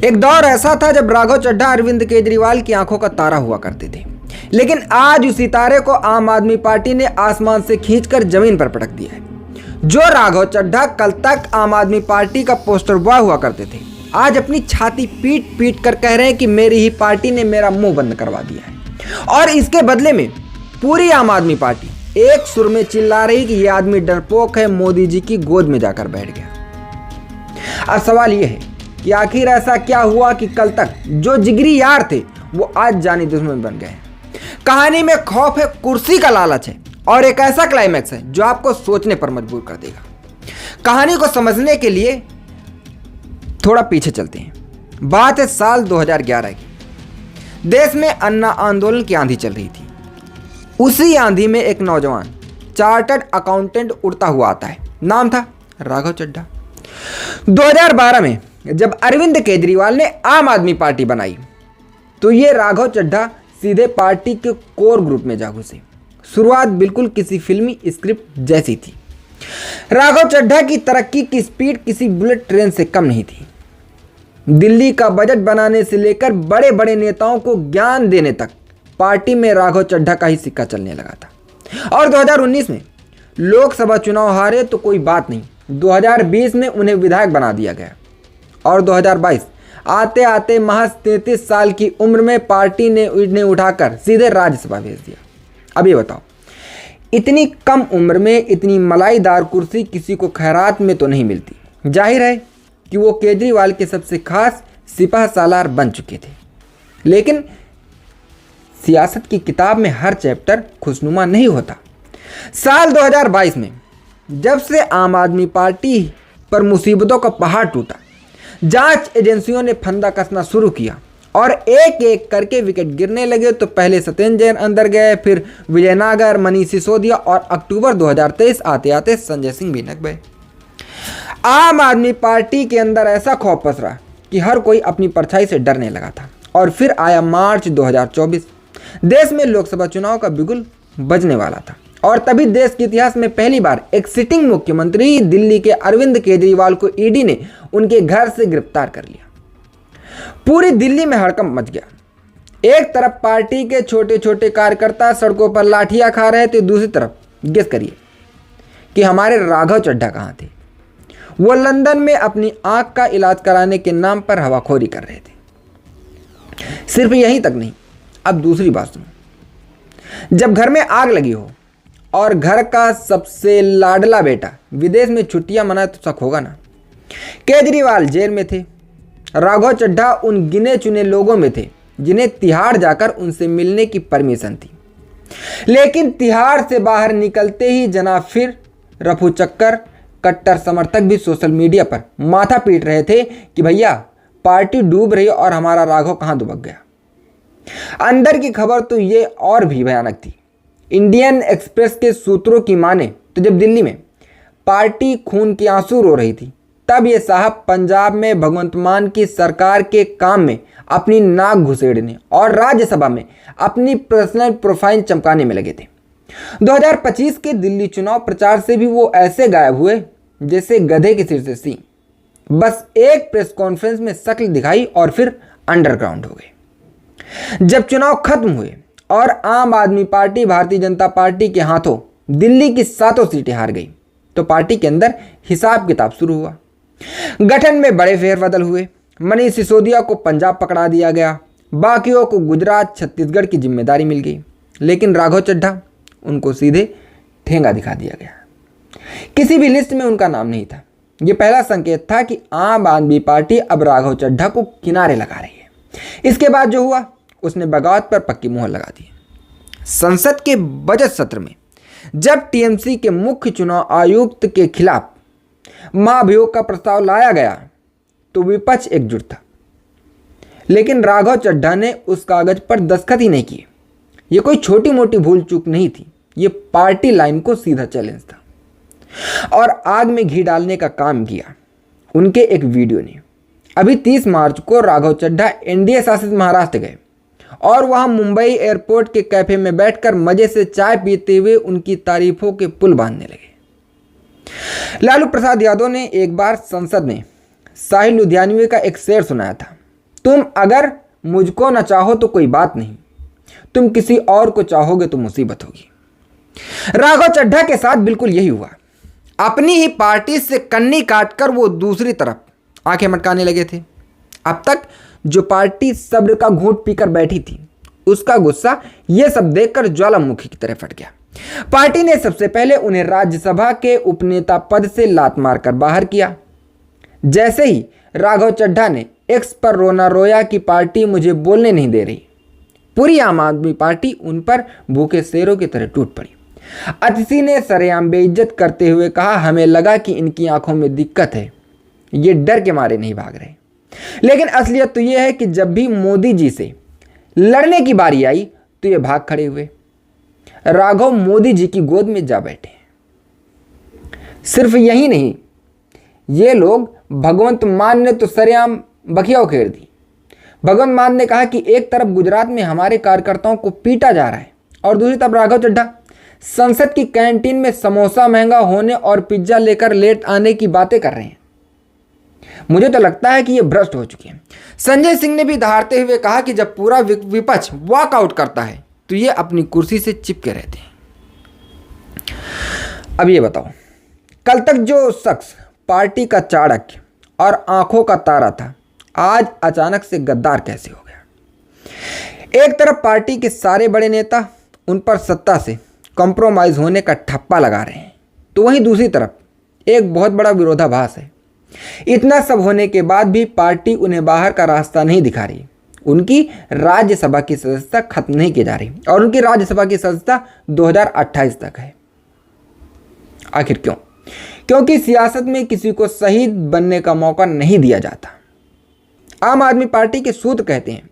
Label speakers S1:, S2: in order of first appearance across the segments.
S1: एक दौर ऐसा था जब राघव चड्ढा अरविंद केजरीवाल की आंखों का तारा हुआ करते थे, लेकिन आज उसी तारे को आम आदमी पार्टी ने आसमान से खींचकर जमीन पर पटक दिया है। जो राघव चड्ढा कल तक आम आदमी पार्टी का पोस्टर बॉय हुआ करते थे, आज अपनी छाती पीट पीट कर कह रहे हैं कि मेरी ही पार्टी ने मेरा मुंह बंद करवा दिया है। और इसके बदले में पूरी आम आदमी पार्टी एक सुर में चिल्ला रही कि यह आदमी डरपोक है, मोदी जी की गोद में जाकर बैठ गया। अब सवाल यह है कि आखिर ऐसा क्या हुआ कि कल तक जो जिगरी यार थे वो आज जानी दुश्मन बन गए। कहानी में खौफ है, कुर्सी का लालच है और एक ऐसा क्लाइमैक्स है जो आपको सोचने पर मजबूर कर देगा। कहानी को समझने के लिए थोड़ा पीछे चलते हैं। बात है साल 2011 की। देश में अन्ना आंदोलन की आंधी चल रही थी। उसी आंधी में एक नौजवान चार्टर्ड अकाउंटेंट उड़ता हुआ आता है। नाम था राघव चड्ढा। 2012 में जब अरविंद केजरीवाल ने आम आदमी पार्टी बनाई तो ये राघव चड्ढा सीधे पार्टी के कोर ग्रुप में जा घुसे। शुरुआत बिल्कुल किसी फिल्मी स्क्रिप्ट जैसी थी। राघव चड्ढा की तरक्की की स्पीड किसी बुलेट ट्रेन से कम नहीं थी। दिल्ली का बजट बनाने से लेकर बड़े बड़े नेताओं को ज्ञान देने तक पार्टी में राघव चड्ढा का ही सिक्का चलने लगा था। और 2019 में लोकसभा चुनाव हारे तो कोई बात नहीं, 2020 में उन्हें विधायक बना दिया गया और 2022 आते आते महज 33 साल की उम्र में पार्टी ने उन्हें उठाकर सीधे राज्यसभा भेज दिया। अब ये बताओ, इतनी कम उम्र में इतनी मलाईदार कुर्सी किसी को खैरात में तो नहीं मिलती। जाहिर है कि वो केजरीवाल के सबसे खास सिपह सालार बन चुके थे। लेकिन सियासत की किताब में हर चैप्टर खुशनुमा नहीं होता। साल 2022 में जब से आम आदमी पार्टी पर मुसीबतों का पहाड़ टूटा, जांच एजेंसियों ने फंदा कसना शुरू किया और एक एक करके विकेट गिरने लगे तो पहले सत्येंद्र जैन अंदर गए, फिर विजय नागर, मनीष सिसोदिया और अक्टूबर 2023 आते आते संजय सिंह भी नक गए। आम आदमी पार्टी के अंदर ऐसा खौफ पसरा कि हर कोई अपनी परछाई से डरने लगा था। और फिर आया मार्च 2024। देश में लोकसभा चुनाव का बिगुल बजने वाला था और तभी देश के इतिहास में पहली बार एक सिटिंग मुख्यमंत्री दिल्ली के अरविंद केजरीवाल को ईडी ने उनके घर से गिरफ्तार कर लिया। पूरी दिल्ली में हड़कंप मच गया। एक तरफ पार्टी के छोटे छोटे कार्यकर्ता सड़कों पर लाठियां खा रहे थे, दूसरी तरफ गेस करिए कि हमारे राघव चड्ढा कहां थे। वो लंदन में अपनी आंख का इलाज कराने के नाम पर हवाखोरी कर रहे थे। सिर्फ यहीं तक नहीं, अब दूसरी बात सुनो। जब घर में आग लगी हो और घर का सबसे लाडला बेटा विदेश में छुट्टियां मनाए तो शक होगा ना। केजरीवाल जेल में थे, राघव चड्ढा उन गिने चुने लोगों में थे जिन्हें तिहाड़ जाकर उनसे मिलने की परमिशन थी। लेकिन तिहाड़ से बाहर निकलते ही जनाब फिर रफू चक्कर कट्टर समर्थक भी सोशल मीडिया पर माथा पीट रहे थे कि भैया पार्टी डूब रही और हमारा राघव कहां दुबक गया। अंदर की खबर तो ये और भी भयानक थी। इंडियन एक्सप्रेस के सूत्रों की माने तो जब दिल्ली में पार्टी खून के आंसू रो रही थी तब ये साहब पंजाब में भगवंत मान की सरकार के काम में अपनी नाक घुसेड़ने और राज्यसभा में अपनी पर्सनल प्रोफाइल चमकाने में लगे थे। 2025 के दिल्ली चुनाव प्रचार से भी वो ऐसे गायब हुए जैसे गधे के सिर से सींग। बस एक प्रेस कॉन्फ्रेंस में शक्ल दिखाई और फिर अंडरग्राउंड हो गए। जब चुनाव खत्म हुए और आम आदमी पार्टी भारतीय जनता पार्टी के हाथों दिल्ली की 7 सीटें हार गई तो पार्टी के अंदर हिसाब किताब शुरू हुआ। गठन में बड़े फेरबदल हुए। मनीष सिसोदिया को पंजाब पकड़ा दिया गया, बाकियों को गुजरात छत्तीसगढ़ की जिम्मेदारी मिल गई, लेकिन राघव चड्ढा उनको सीधे ठेंगा दिखा दिया गया। किसी भी लिस्ट में उनका नाम नहीं था। यह पहला संकेत था कि आम आदमी पार्टी अब राघव चड्ढा को किनारे लगा रही है। इसके बाद जो हुआ उसने बगावत पर पक्की मुहर लगा दी। संसद के बजट सत्र में जब टीएमसी के मुख्य चुनाव आयुक्त के खिलाफ महाभियोग का प्रस्ताव लाया गया तो विपक्ष एकजुट था, लेकिन राघव चड्ढा ने उस कागज पर दस्तखत ही नहीं किए। यह कोई छोटी मोटी भूल चूक नहीं थी, यह पार्टी लाइन को सीधा चैलेंज था और आग में घी डालने का काम किया उनके एक वीडियो ने। अभी 30 मार्च को राघव चड्ढा एनडीए शासित महाराष्ट्र गए और वहां मुंबई एयरपोर्ट के कैफे में बैठकर मजे से चाय पीते हुए उनकी तारीफों के पुल बांधने लगे। लालू प्रसाद यादव ने एक बार संसद में साहिल लुधियानवी का एक शेर सुनाया था तुम अगर मुझको न चाहो तो कोई बात नहीं, तुम किसी और को चाहोगे तो मुसीबत होगी। राघव चड्ढा के साथ बिल्कुल यही हुआ। अपनी ही पार्टी से कन्नी काटकर वो दूसरी तरफ आंखें मटकाने लगे थे। अब तक जो पार्टी सब्र का घूंट पीकर बैठी थी, उसका गुस्सा यह सब देखकर ज्वालामुखी की तरह फट गया। पार्टी ने सबसे पहले उन्हें राज्यसभा के उपनेता पद से लात मारकर बाहर किया। जैसे ही राघव चड्ढा ने एक्स पर रोना रोया कि पार्टी मुझे बोलने नहीं दे रही, पूरी आम आदमी पार्टी उन पर भूखे शेरों की तरह टूट पड़ी। अतिथि ने सरेआम बेइज्जत करते हुए कहा, हमें लगा कि इनकी आंखों में दिक्कत है, ये डर के मारे नहीं भाग रहे। लेकिन असलियत तो यह है कि जब भी मोदी जी से लड़ने की बारी आई तो ये भाग खड़े हुए। राघव मोदी जी की गोद में जा बैठे। सिर्फ यही नहीं, ये लोग भगवंत मान ने तो सरेआम बखिया उखेड़ दी। भगवंत मान ने कहा कि एक तरफ गुजरात में हमारे कार्यकर्ताओं को पीटा जा रहा है और दूसरी तरफ राघव चड्ढा संसद की कैंटीन में समोसा महंगा होने और पिज्जा लेकर लेट आने की बातें कर रहे हैं। मुझे तो लगता है कि ये भ्रष्ट हो चुके हैं। संजय सिंह ने भी दहाड़ते हुए कहा कि जब पूरा विपक्ष वॉकआउट करता है तो ये अपनी कुर्सी से चिपके रहते हैं। अब ये बताओ, कल तक जो शख्स पार्टी का चाणक्य और आंखों का तारा था, आज अचानक से गद्दार कैसे हो गया। एक तरफ पार्टी के सारे बड़े नेता उन पर सत्ता से कॉम्प्रोमाइज होने का ठप्पा लगा रहे हैं, तो वहीं दूसरी तरफ एक बहुत बड़ा विरोधाभास है। इतना सब होने के बाद भी पार्टी उन्हें बाहर का रास्ता नहीं दिखा रही। उनकी राज्यसभा की सदस्यता खत्म नहीं की जा रही और उनकी राज्यसभा की सदस्यता 2028 तक है। आखिर क्यों? क्योंकि सियासत में किसी को शहीद बनने का मौका नहीं दिया जाता। आम आदमी पार्टी के सूत्र कहते हैं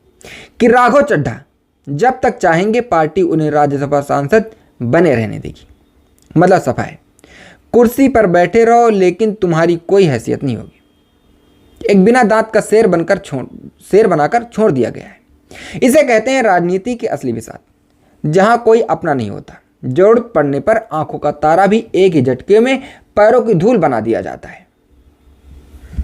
S1: कि राघव चड्ढा जब तक चाहेंगे पार्टी उन्हें राज्यसभा सांसद बने रहने देगी। मतलब सफा है, कुर्सी पर बैठे रहो लेकिन तुम्हारी कोई हैसियत नहीं होगी। एक बिना दांत का शेर बनाकर छोड़ दिया गया है। इसे कहते हैं राजनीति के असली विषाद, जहां कोई अपना नहीं होता। जरूरत पड़ने पर आंखों का तारा भी एक ही झटके में पैरों की धूल बना दिया जाता है।